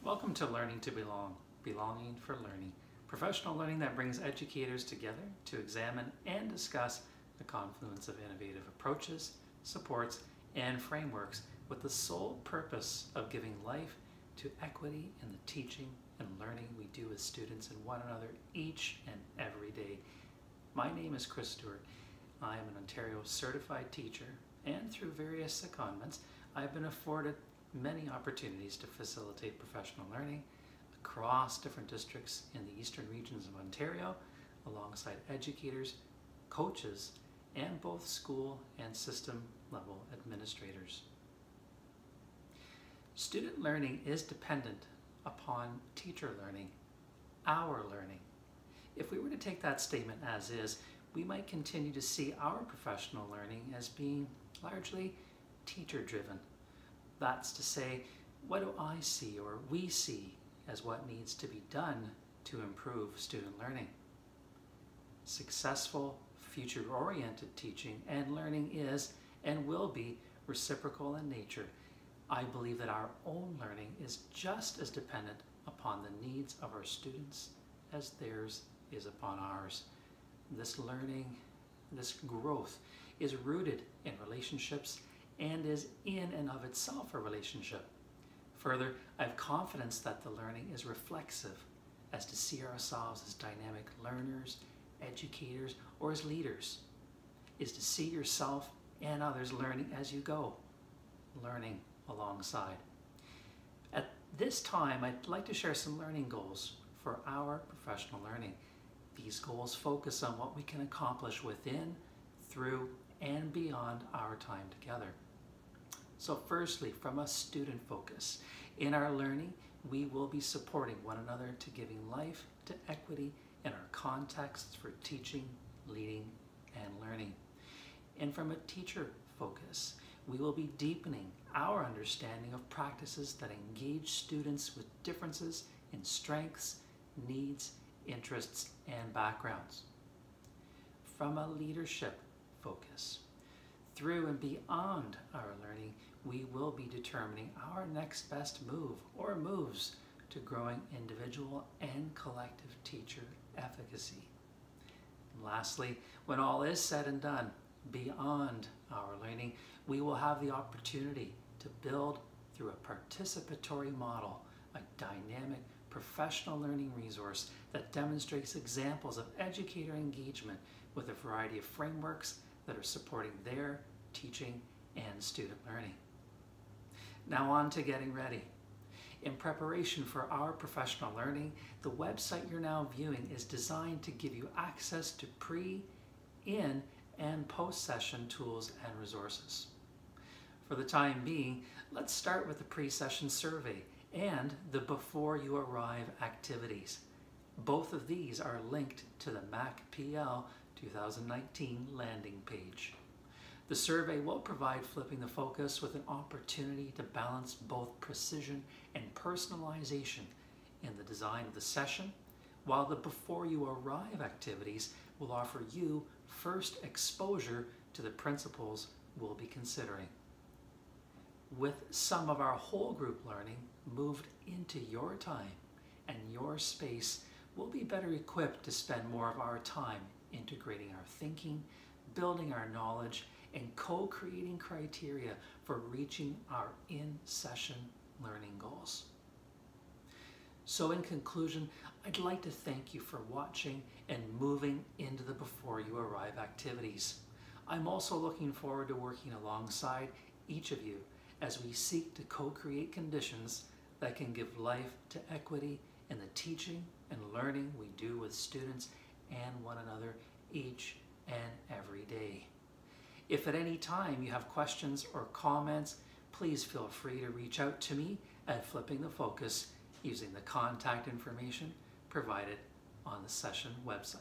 Welcome to Learning to Belong, Belonging for Learning, professional learning that brings educators together to examine and discuss the confluence of innovative approaches, supports, and frameworks with the sole purpose of giving life to equity in the teaching and learning we do with students and one another each and every day. My name is Stewart. I am an Ontario certified teacher, and through various secondments, I've been afforded many opportunities to facilitate professional learning across different districts in the eastern regions of Ontario, alongside educators, coaches, and both school and system level administrators. Student learning is dependent upon teacher learning, our learning. If we were to take that statement as is, we might continue to see our professional learning as being largely teacher-driven. That's to say, what do I see or we see as what needs to be done to improve student learning? Successful, future-oriented teaching and learning is and will be reciprocal in nature. I believe that our own learning is just as dependent upon the needs of our students as theirs is upon ours. This learning, this growth is rooted in relationships and is in and of itself a relationship. Further, I have confidence that the learning is reflexive, as to see ourselves as dynamic learners, educators, or as leaders, is to see yourself and others learning as you go, learning alongside. At this time, I'd like to share some learning goals for our professional learning. These goals focus on what we can accomplish within, through, and beyond our time together. So firstly, from a student focus, in our learning, we will be supporting one another to giving life to equity in our contexts for teaching, leading, and learning. And from a teacher focus, we will be deepening our understanding of practices that engage students with differences in strengths, needs, interests, and backgrounds. From a leadership focus, through and beyond our learning, we will be determining our next best move or moves to growing individual and collective teacher efficacy. And lastly, when all is said and done, beyond our learning, we will have the opportunity to build through a participatory model, a dynamic professional learning resource that demonstrates examples of educator engagement with a variety of frameworks that are supporting their teaching and student learning. Now on to getting ready. In preparation for our professional learning, the website you're now viewing is designed to give you access to pre, in, and post-session tools and resources. For the time being, let's start with the pre-session survey and the before you arrive activities. Both of these are linked to the MACPL 2019 landing page. The survey will provide flipping the focus with an opportunity to balance both precision and personalization in the design of the session, while the before you arrive activities will offer you first exposure to the principles we'll be considering. With some of our whole group learning moved into your time and your space, we'll be better equipped to spend more of our time integrating our thinking, building our knowledge, and co-creating criteria for reaching our in-session learning goals. So in conclusion, I'd like to thank you for watching and moving into the before you arrive activities. I'm also looking forward to working alongside each of you as we seek to co-create conditions that can give life to equity in the teaching and learning we do with students and one another each and every day. If at any time you have questions or comments, please feel free to reach out to me at Flipping the Focus using the contact information provided on the session website.